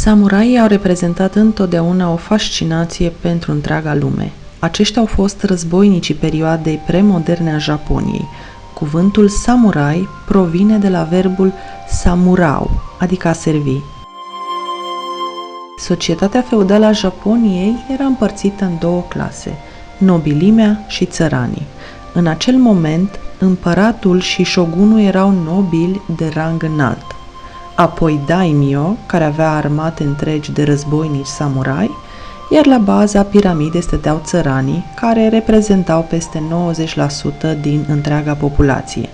Samuraii au reprezentat întotdeauna o fascinație pentru întreaga lume. Aceștia au fost războinicii perioadei premoderne a Japoniei. Cuvântul samurai provine de la verbul samurau, adică a servi. Societatea feudală a Japoniei era împărțită în două clase, nobilimea și țăranii. În acel moment, împăratul și șogunul erau nobili de rang înalt. Apoi daimyo, care avea armate întregi de războinici samurai, iar la baza piramidei stăteau țăranii, care reprezentau peste 90% din întreaga populație.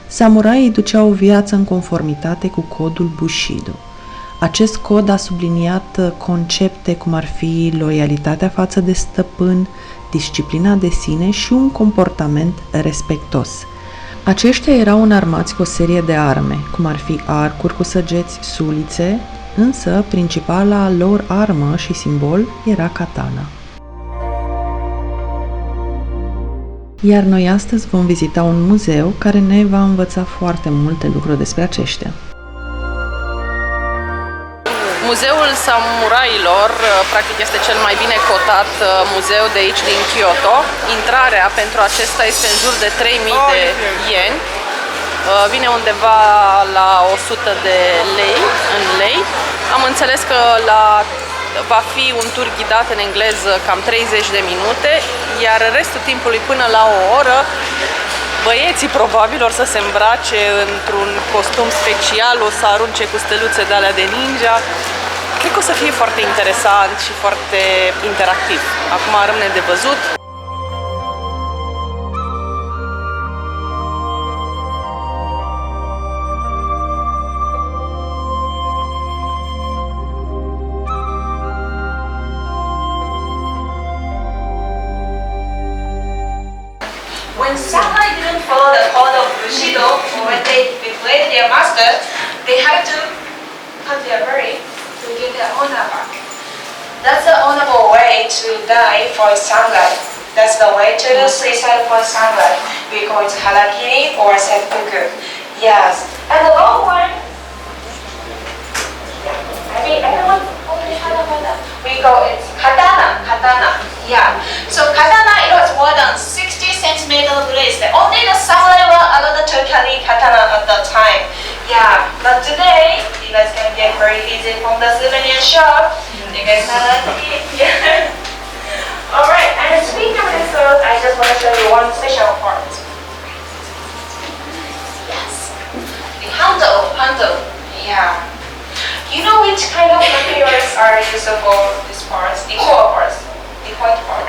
Samuraii duceau o viață în conformitate cu codul Bushido. Acest cod a subliniat concepte cum ar fi loialitatea față de stăpân, disciplina de sine și un comportament respectos. Aceștia erau înarmați cu o serie de arme, cum ar fi arcuri cu săgeți, sulițe, însă principala lor armă și simbol era katana. Iar noi astăzi vom vizita un muzeu care ne va învăța foarte multe lucruri despre aceștia. Muzeul SAMURAILOR, practic, este cel mai bine cotat muzeu de aici din Kyoto. Intrarea pentru acesta este în jur de 3000 de ieni. Vine undeva la 100 de lei, în lei. Am înțeles că va fi un tur ghidat în engleză cam 30 de minute, iar restul timpului până la o oră băieții probabil or să se îmbrace într-un costum special, o să arunce cu steluțe de alea de ninja. Cred că o să fie foarte interesant și foarte interactiv. Acum rămâne de văzut. When samurai didn't follow the code of Bushido, or when they betrayed their master, they had to cut their body to get their honor back. That's the honorable way to die for a samurai. That's the way to do suicide for a samurai. We call it harakiri or seppuku. Yes. And the long one, everyone already heard about that. We call it katana. Yeah. So katana, it was more than 60 centimeter blades. Only the samurai were allowed to carry katana at that time. Yeah. But today, you guys can get very easy from the souvenir shop. You guys can like it. Yeah. Alright, and speaking of this, I just want to show you one special part. Yes. The handle. Yeah. You know which kind of materials are used for these parts? The core parts. The white part.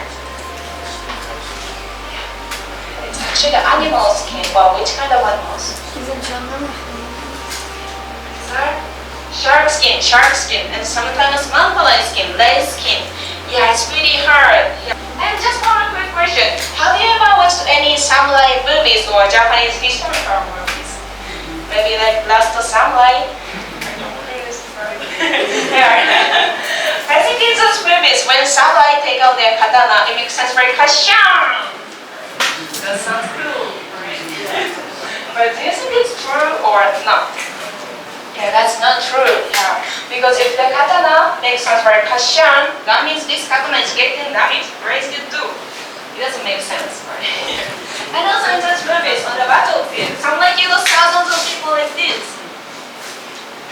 It's actually the animal skin, but which kind of animals? Shark skin, and sometimes buffalo skin, leg skin. Yeah, it's really hard. Yeah. And just one quick question. Have you ever watched any samurai movies or Japanese historical movies? Maybe like Last Samurai? I think in those movies, when samurai take out their katana, it makes sense very kashan. That sounds cool, right? But do you think it's true or not? Yeah, that's not true. Yeah. Because if the katana makes sense very kashan, that means this katana is getting damaged. Very good too. It doesn't make sense, right? And also in those movies, on the battlefield, samurai kills thousands of people like this.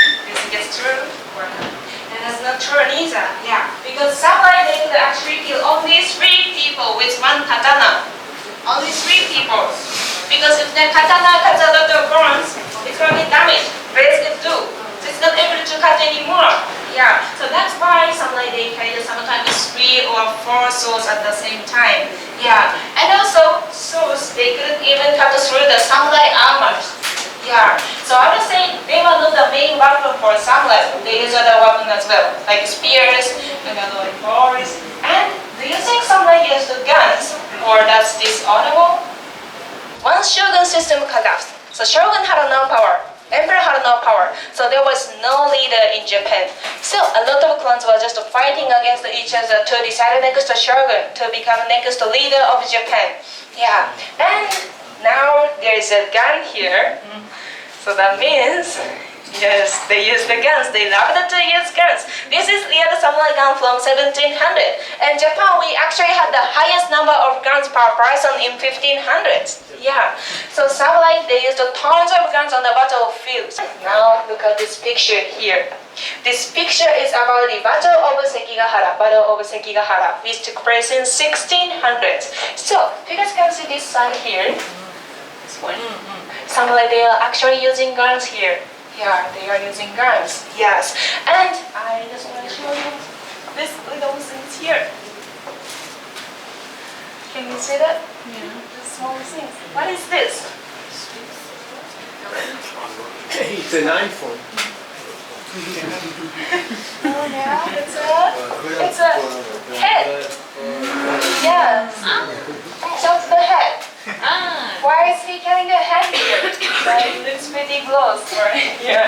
Do you think it's true or not? And that's not true neither. Yeah. Because samurai, they could actually kill only 3 people with one katana. Only 3 people. Because if the katana cuts a lot of bones, it's going to be damaged. Bracelet too. So it's not able to cut anymore. Yeah. So that's why samurai, they carry sometimes 3 or 4 swords at the same time. Yeah. And also, swords, they couldn't even cut through the samurai armors. Yeah. So I would say they were not the main weapon for samurai. They use other weapons as well, like spears, maybe other bows. And do you think samurai used guns, or that's dishonorable? Once shogun system collapsed, so shogun had no power. Emperor had no power, so there was no leader in Japan. So a lot of clans were just fighting against each other to decide next shogun to become next leader of Japan. Yeah. And now there is a gun here, so that means Yes, they use the guns. They love to use guns. This is the other samurai gun from 1700. In Japan, we actually had the highest number of guns per person in 1500s. Yeah. So samurai, they used tons of guns on the battlefield. Now look at this picture here. This picture is about the Battle of Sekigahara, which took place in 1600s. So, you guys can see this sign here. This one. Samurai, they are actually using guns here. Yeah, they are using guns. Yes. And I just want to show you this little things here. Can you see that? Yeah. The small things. What is this? It's an iPhone. Oh yeah, it's a head. Yes. Just the head. Why is he carrying a head here? That looks pretty close, right? Yeah.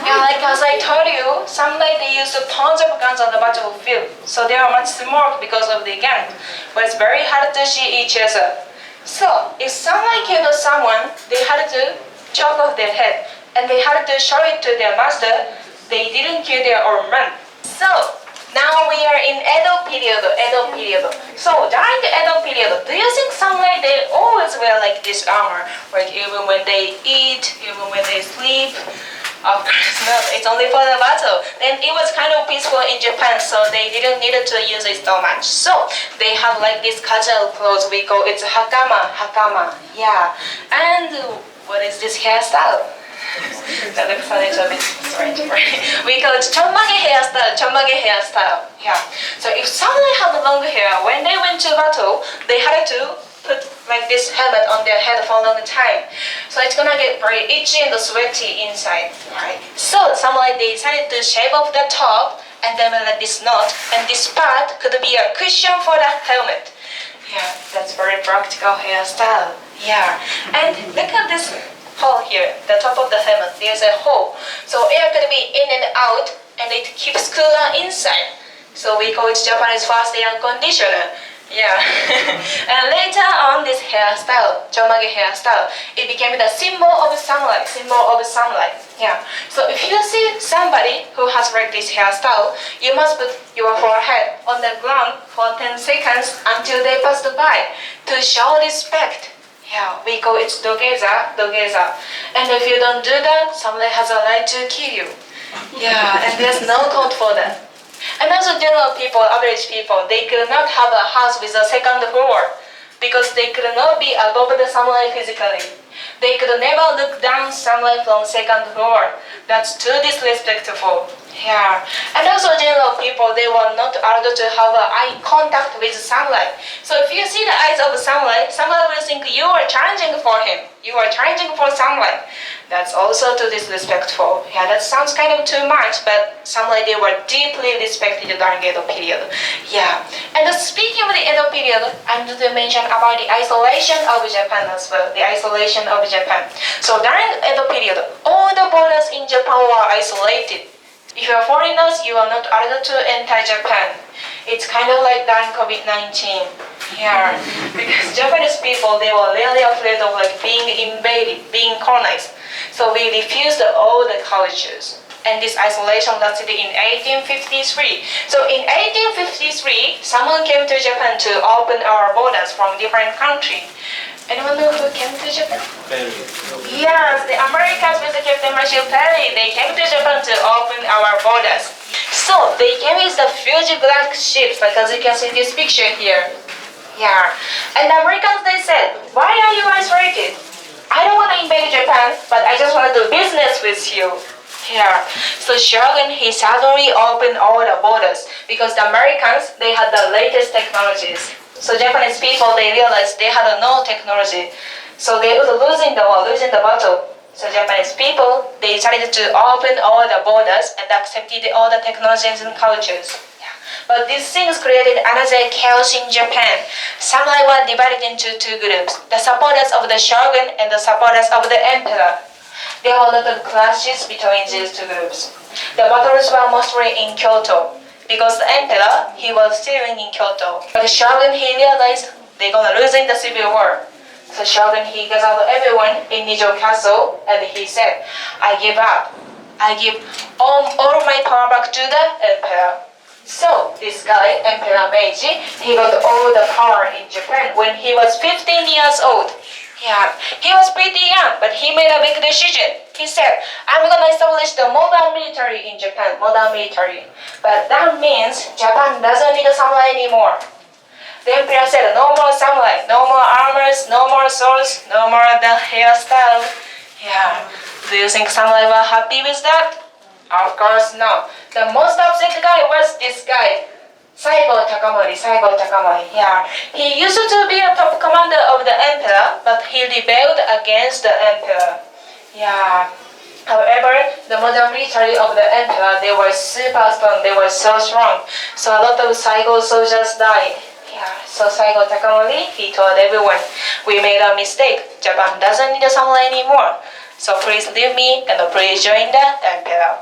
And like as I told you, samurai they use tons of guns on the battlefield, so they are much smart because of the gun. But it's very hard to see each other. So if samurai killed someone, they had to chop off their head. And they had to show it to their master. They didn't kill their own man. So now we are in Edo period. So during the Edo period, do you think samurai they always wear like this armor, like even when they eat, even when they sleep? Of course not. It's only for the battle. Then it was kind of peaceful in Japan, so they didn't need to use it so much. So they have like this casual clothes. We call it hakama. Yeah. And what is this hairstyle? That looks a little bit strange, right? We call it chonmage hairstyle. Yeah. So if samurai had long hair, when they went to battle, they had to put like this helmet on their head for a long time. So it's gonna get very itchy and sweaty inside, right? So samurai they decided to shave off the top and then like this knot, and this part could be a cushion for the helmet. Yeah, that's very practical hairstyle. Yeah. And look at this hole here, the top of the helmet, there's a hole. So air could be in and out, and it keeps cooler inside. So we call it Japanese fast air conditioner. Yeah. And later on, this hairstyle, chonmage hairstyle, it became the symbol of samurai. Yeah. So if you see somebody who has like this hairstyle, you must put your forehead on the ground for 10 seconds until they pass by to show respect. Yeah, we call it dogeza. And if you don't do that, samurai has a right to kill you. Yeah, and there's no code for that. And also general people, average people, they could not have a house with a second floor because they could not be above the samurai physically. They could never look down samurai from second floor. That's too disrespectful. Yeah. And also general people, they were not allowed to have eye contact with samurai. So if you see the eyes of samurai, samurai will think you are challenging for him. You are challenging for samurai. That's also too disrespectful. Yeah, that sounds kind of too much, but samurai, they were deeply respected during Edo period. Yeah. And speaking of the Edo period, I need to mention about the isolation of Japan as well. The isolation of Japan. So during Edo period, all the borders in Japan were isolated. If you are foreigners, you are not allowed to enter Japan. It's kind of like during COVID-19. Yeah, because Japanese people, they were really afraid of like being invaded, being colonized. So we refused all the cultures. And this isolation lasted in 1853. So in 1853, someone came to Japan to open our borders from different countries. Anyone know who came to Japan? Perry. Yes, the Americans with Captain Marshall Perry, they came to Japan to open our borders. So they came with the huge black ships, like as you can see in this picture here. Yeah. And the Americans, they said, why are you isolated? I don't want to invade Japan, but I just want to do business with you. Here. So Shogun, he suddenly opened all the borders because the Americans, they had the latest technologies. So Japanese people, they realized they had no technology. So they were losing the war, losing the battle. So Japanese people, they decided to open all the borders and accepted all the technologies and cultures. Yeah. But these things created another chaos in Japan. Samurai were divided into two groups, the supporters of the shogun and the supporters of the emperor. There were a lot of clashes between these two groups. The battles were mostly in Kyoto, because the emperor, he was still in Kyoto. But the shogun, he realized they're gonna lose in the civil war. So shogun, he gathered everyone in Nijo castle and he said, I give up. I give all my power back to the emperor. So this guy, Emperor Meiji, he got all the power in Japan when he was 15 years old. Yeah, he was pretty young, but he made a big decision. He said, I'm gonna establish the modern military in Japan, modern military. But that means Japan doesn't need a samurai anymore. The emperor said, no more samurai, no more armors, no more swords, no more the hairstyle. Yeah, do you think samurai were happy with that? Of course no. The most upset guy was this guy, Saigo Takamori. Yeah, he used to be a top commander of the emperor, but he rebelled against the emperor. Yeah. However, the modern military of the emperor, they were super strong. They were so strong. So a lot of Saigo soldiers died. Yeah. So Saigo Takamori, he told everyone, we made a mistake. Japan doesn't need a samurai anymore. So please leave me and please join the emperor.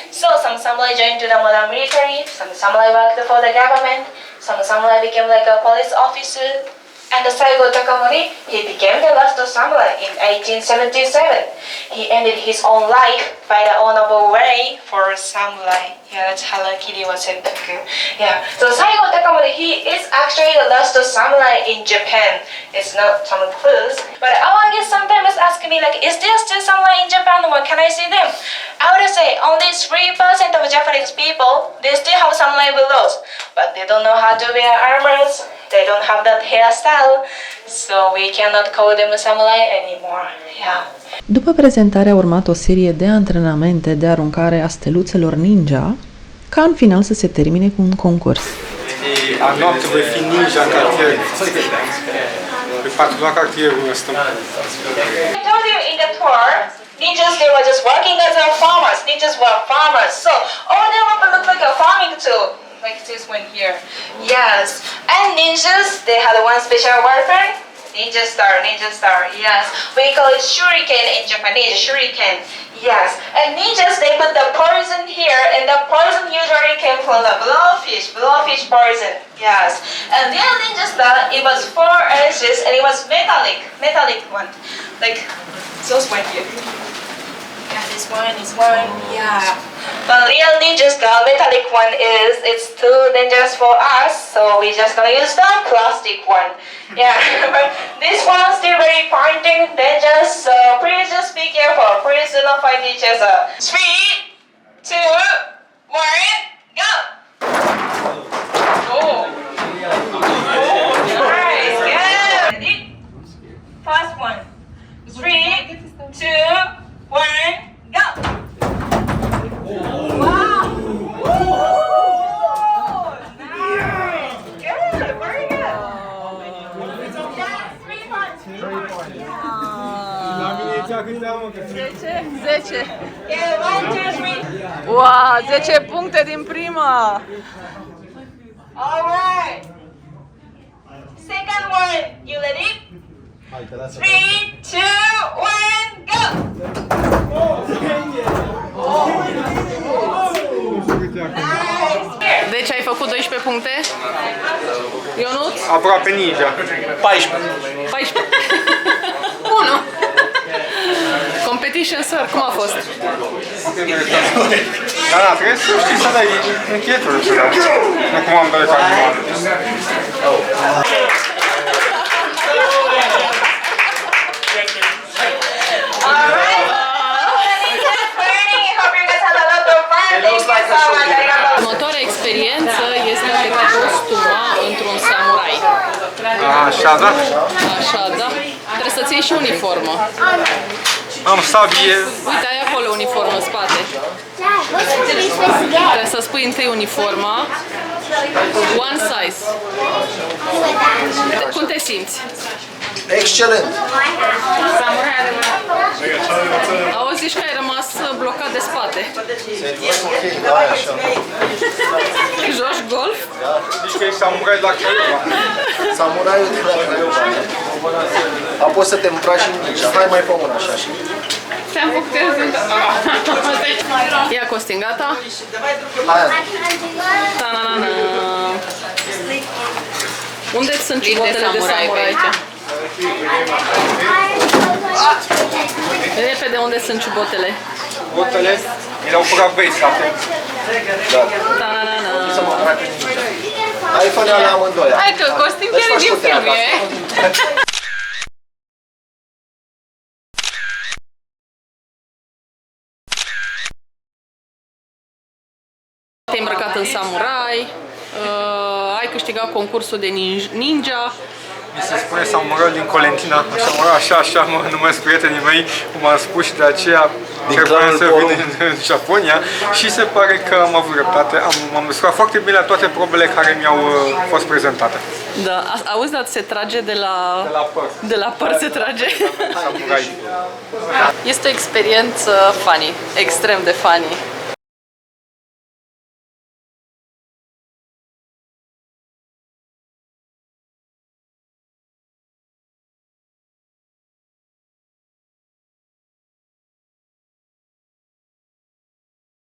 So some samurai joined to the modern military, some samurai worked for the government, some samurai became like a police officer, and the Saigo Takamori, he became the last samurai in 1877. He ended his own life by the honorable way for samurai. Yeah, that's Harakiri was said. Yeah, so Saigo Takamori, he is actually the last samurai in Japan. It's not Tom Cruise. But our guests sometimes ask me like, is there still samurai in Japan or can I see them? I would say only 3% of Japanese people, they still have samurai willows. But they don't know how to wear armors. They don't have that hairstyle. So we cannot call them samurai anymore. Yeah. După prezentare a urmat o serie de antrenamente de aruncare a steluțelor ninja, ca în final să se termine cu un concurs. A noapte voi fi ninja în cartier. Pe patrulea cartierul ăsta. I told you in the tour, ninjas, they were just working as farmers. Ninjas were farmers. So all of them look like a farming tool. Like this one here. Yes. And ninjas, they had one special weapon. Ninja star, yes. We call it shuriken in Japanese, shuriken. Yes. And ninjas, they put the poison here, and the poison usually came from the blowfish poison. Yes. And the ninja star, it was 4 inches, and it was metallic one. Like, those one here. Yeah, this one, yeah. But real ninja star, metallic one it's too dangerous for us, so we just gonna use the plastic one. Yeah, but this one's still very pointing, dangerous, so please just be careful. Please do not fight each other. 3, 2, 1, go! Oh! Nice, good! Ready? First one. 3, 2, 1, go! Wow! Nice! Good, very good! Zece. Yeah, 1, 2, 3. Wow, 10 puncte din prima! Alright! Second one, you ready? 3, 2, 1, go! Nice! Deci ai făcut 12 puncte? Ionut? Aproape ninja. 14. 14. 1. Competition, sir, cum a fost? Da, trebuie să știi să dai încheietură să dai. Nu cum am dat acum. Următoarea experiență este a te costuma într-un samurai. Așa, da? Așa, da? Trebuie să-ți iei și uniformă. Am sabie. Uite, ai acolo uniformă în spate. Trebuie să spui întâi uniforma. One size. Cum te simți? Excelent! Auzi, zici că ai rămas blocat de spate. Ok, da, așa. Joci golf? Zici că ești samurai la Craiova. Samuraiul de la Craiova. Apoi să te îmbraci în ninja. Hai mai pe una așa și... Te-am făcut Ia, Costin, gata? Hai! Ta-na-na-na. Unde sunt ciubotele de samurai aici? Repede, unde sunt ciubotele? Botele. Mi l-au furat băieți, atent. Să mă îmbrace ninja. Hai, fă-ne la amândoi. Hai că costum chiar e din film, e? Te-ai îmbrăcat în samurai, ai câștigat concursul de ninja. Mi se spune samurai din Colentina, așa mă numesc prietenii mei, cum am spus, și de aceea trebuie să vin în Japonia și se pare că am avut dreptate, m-am descurcat foarte bine la toate probele care mi-au fost prezentate. Da, auzi, dar se trage de la păr. De la păr se trage. Samurai. Este o experiență funny, extrem de funny.